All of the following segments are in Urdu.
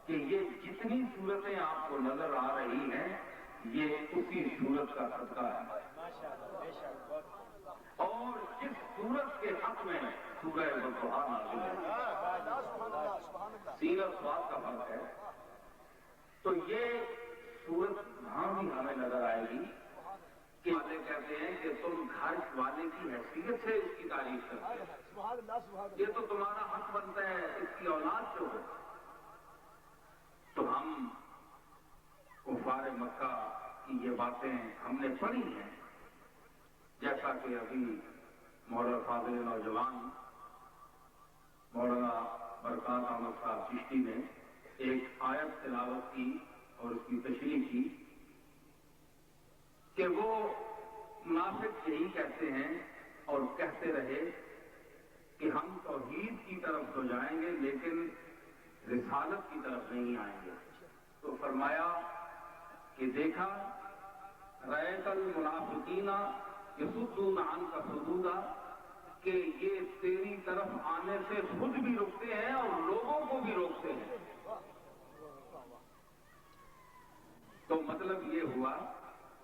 کہ یہ جتنی صورتیں آپ کو نظر آ رہی ہیں یہ اسی صورت کا صدقہ ہے، اور جس صورت کے حق میں سورہ والضحیٰ نازل ہے، سین اور صاد کا فرق ہے، تو یہ صورت وہاں بھی ہمیں نظر آئے گی کہ والے کہتے ہیں کہ تم گھر والے کی حیثیت سے اس کی تعریف کرتے ہیں، یہ تو تمہارا حق بنتا ہے اس کی اولاد جو ہو۔ تو ہم کفار مکہ کی یہ باتیں ہم نے پڑھی ہیں، جیسا کہ ابھی مولانا فاضل نوجوان مولانا برکات احمد صاحب چشتی نے ایک آیت تلاوت کی اور اس کی تشریح کی کہ وہ منافق یہی کہتے ہیں اور کہتے رہے کہ ہم توحید کی طرف تو جائیں گے لیکن رسالت کی طرف نہیں آئیں گے۔ تو فرمایا کہ دیکھا رأیت المنافقین یصدون عنک صدودا، کہ یہ تیری طرف آنے سے خود بھی روکتے ہیں اور لوگوں کو بھی روکتے ہیں۔ تو مطلب یہ ہوا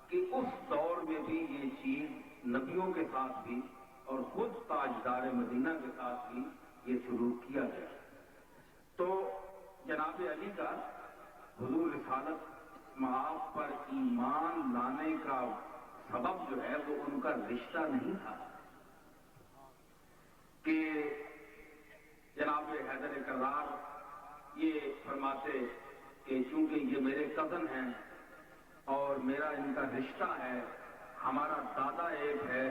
کہ اس دور میں بھی یہ چیز نبیوں کے ساتھ بھی اور خود تاجدار مدینہ کے ساتھ بھی یہ سلوک کیا گیا۔ تو جناب علی کا حضور رسالت معاف پر ایمان لانے کا سبب جو ہے وہ ان کا رشتہ نہیں تھا کہ جناب حیدر کرار یہ فرماتے کہ چونکہ یہ میرے کزن ہیں اور میرا ان کا رشتہ ہے، ہمارا دادا ایک ہے،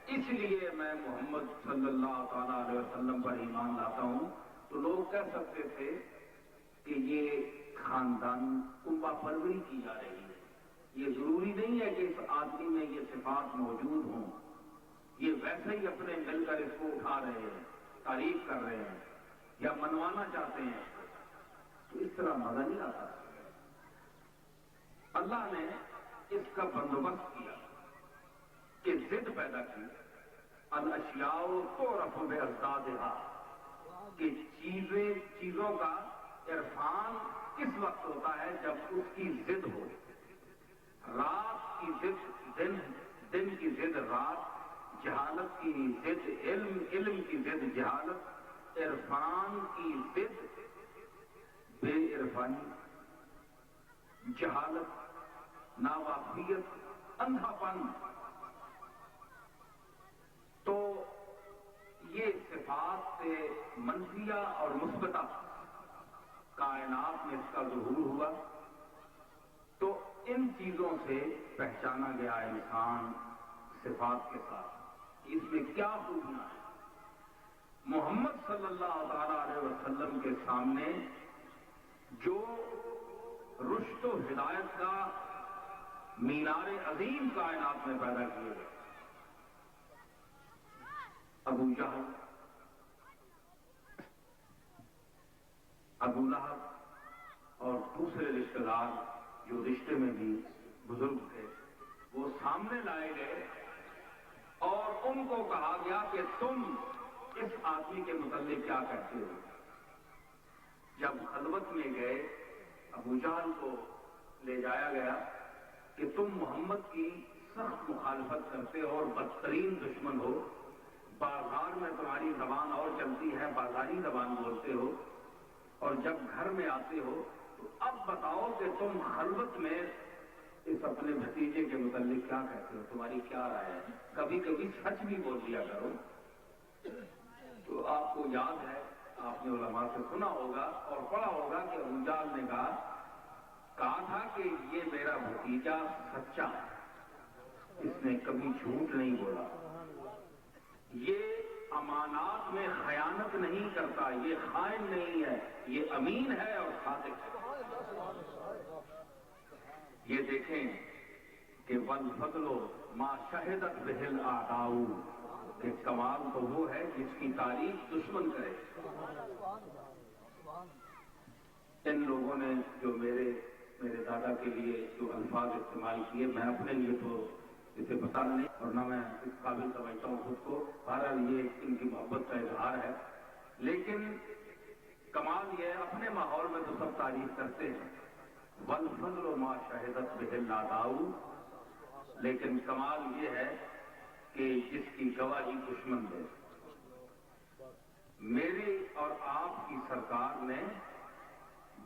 اس لیے میں محمد صلی اللہ تعالی علیہ وسلم پر ایمان لاتا ہوں۔ تو لوگ کہہ سکتے تھے کہ یہ خاندان کنبہ پروری کی جا رہی ہے، یہ ضروری نہیں ہے کہ اس آدمی میں یہ صفات موجود ہوں، یہ ویسے ہی اپنے مل کر اس کو اٹھا رہے ہیں، تعریف کر رہے ہیں یا منوانا چاہتے ہیں، تو اس طرح مزہ نہیں آتا۔ اللہ نے اس کا بندوبست کیا کہ ضد پیدا کی، الاشیاء تعرف بازدادھا، کہ چیزوں کا عرفان کس وقت ہوتا ہے جب اس کی ضد ہو۔ رات کی ضد دن، دن کی ضد رات، جہالت کی ضد علم، علم کی ضد جہالت، عرفان کی ضد بے عرفانی، جہالت، ناواقفیت، اندھا پن۔ تو یہ صفات سے منفیہ اور مثبتہ کائنات میں اس کا ظہور ہوا، تو ان چیزوں سے پہچانا گیا انسان صفات کے ساتھ، اس میں کیا خوبیاں ہیں۔ محمد صلی اللہ تعالی علیہ وسلم کے سامنے جو رشد و ہدایت کا مینار عظیم کائنات میں پیدا کیے گئے، ابو جہل، ابو لہب اور دوسرے رشتہ دار جو رشتے میں بھی بزرگ تھے، وہ سامنے لائے گئے اور ان کو کہا گیا کہ تم اس آدمی کے متعلق کیا کہتے ہو۔ جب خلوت میں گئے ابو جہل کو لے جایا گیا کہ تم محمد کی سخت مخالفت کرتے ہو اور بدترین دشمن ہو، بازار میں تمہاری زبان اور چلتی ہے، بازاری زبان بولتے ہو، اور جب گھر میں آتے ہو تو اب بتاؤ کہ تم خلوت میں اس اپنے بھتیجے کے متعلق کیا کہتے ہو، تمہاری کیا رائے ہے۔ کبھی کبھی سچ بھی بول دیا کرو۔ تو آپ کو یاد ہے، آپ نے علماء سے سنا ہوگا اور پڑھا ہوگا کہ ابو جہل نے کہا تھا کہ یہ میرا بھتیجا سچا ہے، اس نے کبھی جھوٹ نہیں بولا، یہ امانات میں خیانت نہیں کرتا، یہ خائن نہیں ہے، یہ امین ہے اور صادق ہے۔ یہ دیکھیں کہ والفضل ما شہدت بہ الاعداء، کہ کمال تو وہ ہے جس کی تعریف دشمن کرے۔ ان لوگوں نے جو میرے دادا کے لیے جو الفاظ استعمال کیے، میں اپنے لیے تو اسے بتا نہیں اور نہ میں اس قابل سمجھتا ہوں خود کو، بہرحال یہ ان کی محبت کا اظہار ہے۔ لیکن کمال یہ ہے اپنے ماحول میں تو سب تعریف کرتے ہیں، والفضل ما شہدت بہ الاعداء، لیکن کمال یہ ہے کہ جس کی گواہی دشمن دے۔ میری اور آپ کی سرکار نے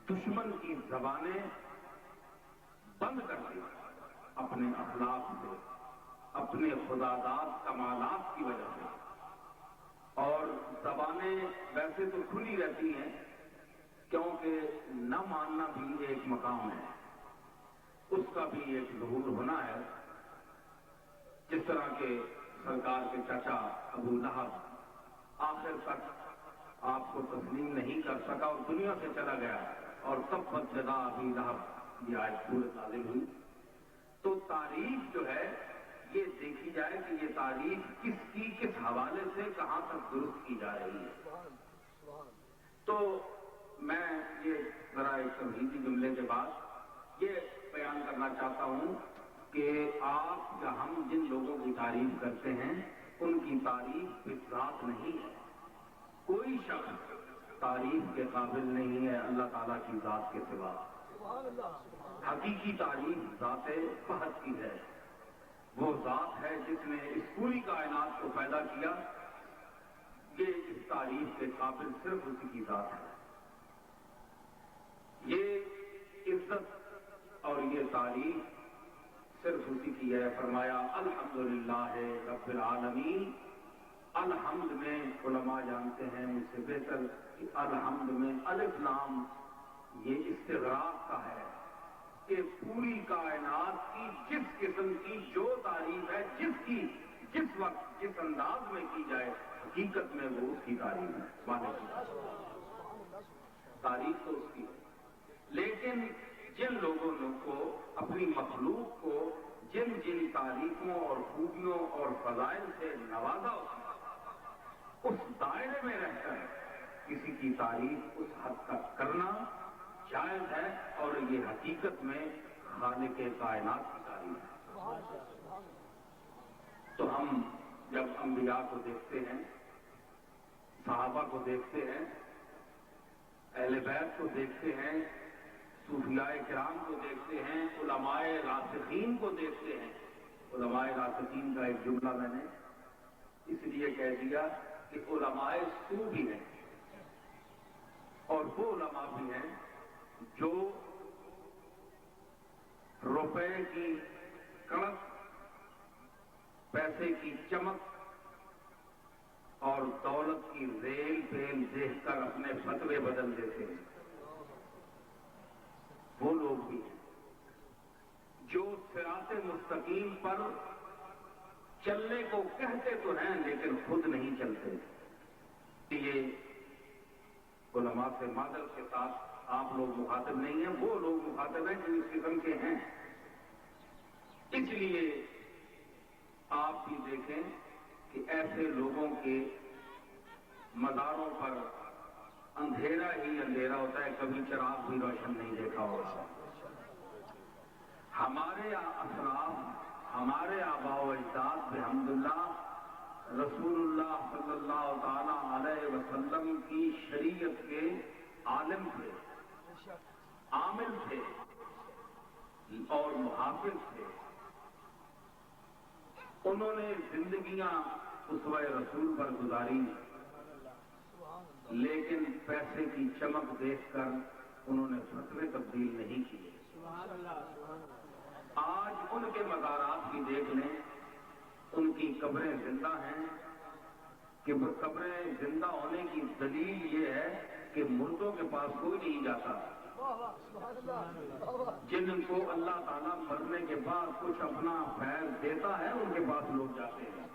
دشمن کی زبانیں بند کر دی اپنے اخلاق سے، اپنے خداداد کمالات کی وجہ سے۔ اور زبانیں ویسے تو کھلی رہتی ہیں کیونکہ نہ ماننا بھی ایک مقام ہے، اس کا بھی ایک ظہور ہونا ہے۔ جس طرح کہ سرکار کے چچا ابو لہب آخر تک آپ کو تسلیم نہیں کر سکا اور دنیا سے چلا گیا، اور تبت یدا ابی لہب یہ آیت سورۃ نازل ہوئی۔ تو تعریف جو ہے یہ دیکھی جائے کہ یہ تعریف کس کی کس حوالے سے کہاں تک درست کی جا رہی ہے۔ تو میں یہ ذرا ایک تمہیدی جملے کے بعد یہ بیان کرنا چاہتا ہوں کہ آپ یا ہم جن لوگوں کی تعریف کرتے ہیں ان کی تعریف بذات نہیں ہے۔ کوئی شخص تعریف کے قابل نہیں ہے اللہ تعالیٰ کی ذات کے سوا۔ حقیقی تعریف ذات فحد کی ہے، وہ ذات ہے جس نے اس پوری کائنات کو پیدا کیا، یہ اس تعریف کے قابل صرف اسی کی ذات ہے۔ یہ عزت اور یہ تعریف صرف اسی کی ہے۔ فرمایا الحمدللہ رب العالمین۔ الحمد میں علماء جانتے ہیں مجھ سے بہتر کہ الحمد میں الف لام یہ استغراق کا ہے کہ پوری کائنات کی جس قسم کی جو تعریف ہے، جس وقت جس انداز میں کی جائے، حقیقت میں وہ اس کی تعریف ہے، مانے کی تعریف تو اس کی ہے۔ لیکن جن لوگوں کو اپنی مخلوق کو جن جن تعریفوں اور خوبیوں اور فضائل سے نوازا اس دائرے میں رہ کر کسی کی تعریف اس حد تک کرنا جائز ہے، اور یہ حقیقت میں خالق کائنات کی تعریف ہے۔ تو ہم جب انبیاء کو دیکھتے ہیں، صحابہ کو دیکھتے ہیں، اہل بیت کو دیکھتے ہیں، صوفیاء کرام کو دیکھتے ہیں، علماء راسخین کو دیکھتے ہیں۔ علماء راسخین کا ایک جملہ میں نے اس لیے کہہ دیا کہ علماء سو بھی ہیں، اور وہ علماء بھی ہیں جو روپے کی کڑک، پیسے کی چمک اور دولت کی ریل پیل دیکھ کر اپنے فتوے بدل دیتے ہیں۔ وہ لوگ بھی ہیں جو صراط مستقیم پر چلنے کو کہتے تو ہیں لیکن خود نہیں چلتے۔ یہ علماء سے معذرت کے ساتھ آپ لوگ مخاطب نہیں ہیں، وہ لوگ مخاطب ہیں جو اس قسم کے ہیں۔ اس لیے آپ بھی دیکھیں کہ ایسے لوگوں کے مزاروں پر اندھیرا ہی اندھیرا ہوتا ہے، کبھی چراغ بھی روشن نہیں دیکھا ہوگا۔ ہمارے اسلاف، ہمارے آباء و اجداد بحمداللہ رسول اللہ صلی اللہ تعالی علیہ وسلم کی شریعت کے عالم تھے، عامل تھے اور محافظ تھے۔ انہوں نے زندگیاں اسوہ رسول پر گزاری، لیکن پیسے کی چمک دیکھ کر انہوں نے فتوے تبدیل نہیں کیے۔ آج ان کے مزارات بھی دیکھ لیں، ان کی قبریں زندہ ہیں، کہ قبریں زندہ ہونے کی دلیل یہ ہے کہ مردوں کے پاس کوئی نہیں جاتا۔ جن کو اللہ تعالیٰ مرنے کے بعد کچھ اپنا فیض دیتا ہے ان کے پاس لوگ جاتے ہیں،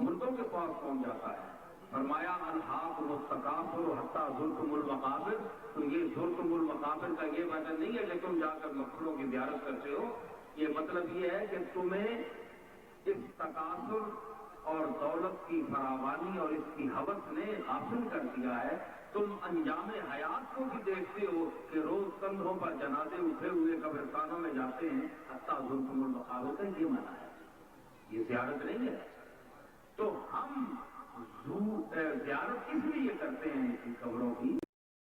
مردوں کے پاس کون جاتا ہے؟ فرمایا الحاکم التکاثر حتی زرتم المقابر۔ تو یہ زرتم المقابر کا یہ مطلب نہیں ہے کہ تم جا کر مقبروں کی زیارت کرتے ہو، یہ مطلب یہ ہے کہ تمہیں اس تکاثر اور دولت کی فراوانی اور اس کی ہوس نے غافل کر دیا ہے۔ تم انجام حیات کو بھی دیکھتے ہو کہ روز کندھوں پر جنازے اٹھے ہوئے قبرستانوں میں جاتے ہیں، حتی زرتم المقابر کا یہ معنی ہے، یہ زیارت نہیں ہے۔ تو ہم زیارت اس لیے کرتے ہیں ان کی قبروں کی